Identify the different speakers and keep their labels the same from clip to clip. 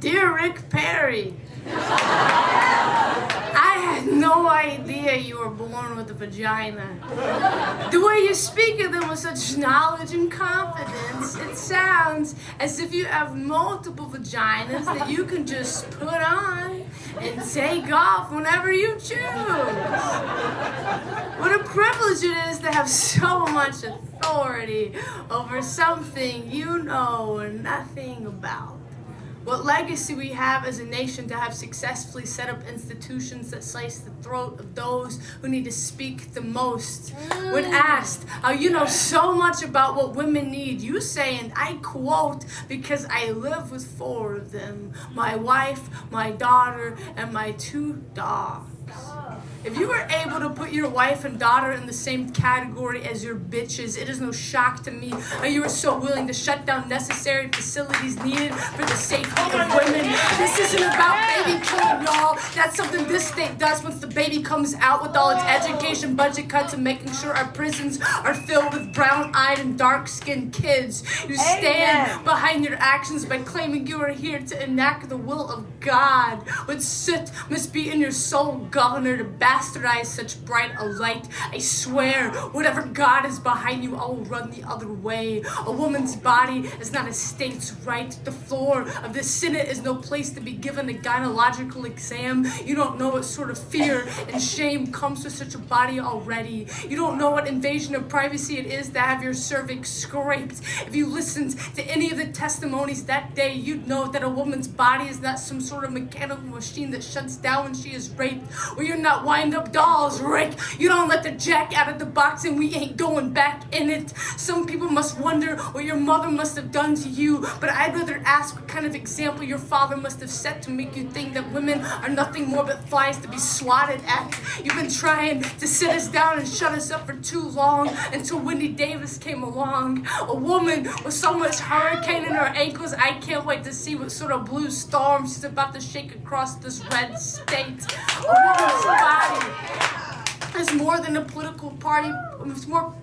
Speaker 1: Dear Rick Perry, I had no idea you were born with a vagina. The way you speak of them with such knowledge and confidence, it sounds as if you have multiple vaginas that you can just put on and take off whenever you choose. What a privilege it is to have so much authority over something you know nothing about. What legacy we have as a nation to have successfully set up institutions that slice the throat of those who need to speak the most. When asked how you know so much about what women need, you say, and I quote, because I live with 4 of them, my wife, my daughter, and my 2 dogs. If you were able to put your wife and daughter in the same category as your bitches, it is no shock to me how you are so willing to shut down necessary facilities needed for the safety of women. This isn't about baby killing, y'all. That's something this state does once the baby comes out, with all its education budget cuts and making sure our prisons are filled with brown-eyed and dark-skinned kids. You stand behind your actions by claiming you are here to enact the will of God. What soot must be in your soul, governor, to bastardize such bright a light. I swear, whatever God is behind you, I will run the other way. A woman's body is not a state's right. The floor of the Senate is no place to be given a gynecological exam. You don't know what sort of fear and shame comes with such a body already. You don't know what invasion of privacy it is to have your cervix scraped. If you listened to any of the testimonies that day, you'd know that a woman's body is not some sort of mechanical machine that shuts down when she is raped. Or you're not wind-up dolls, Rick. You don't let the jack out of the box and we ain't going back in it. Some people must wonder what your mother must have done to you, but I'd rather ask what kind of example your father must have set to make you think that women are nothing more but flies to be swatted at. You've been trying to sit us down and shut us up for too long until Wendy Davis came along. A woman with so much hurricane in her ankles, I can't wait to see what sort of blue storm she's about to shake across this red state. A woman's body is more than a political party. It's more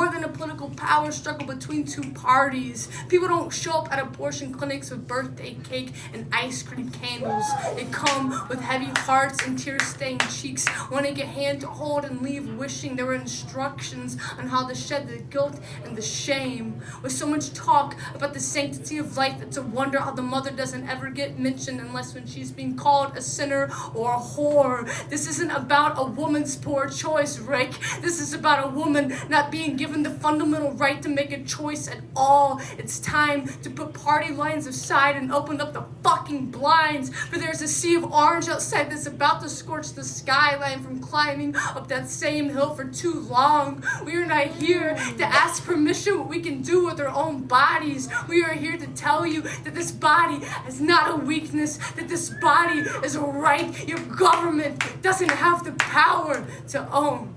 Speaker 1: than a political power struggle between 2 parties. People don't show up at abortion clinics with birthday cake and ice cream candles. They come with heavy hearts and tear-stained cheeks, wanting a hand to hold and leave, wishing there were instructions on how to shed the guilt and the shame. With so much talk about the sanctity of life, it's a wonder how the mother doesn't ever get mentioned unless when she's being called a sinner or a whore. This isn't about a woman's poor choice, Rick. This is about a woman not being given the fundamental right to make a choice at all. It's time to put party lines aside and open up the fucking blinds, for there's a sea of orange outside that's about to scorch the skyline from climbing up that same hill for too long. We are not here to ask permission what we can do with our own bodies. We are here to tell you that this body is not a weakness, that this body is a right your government doesn't have the power to own.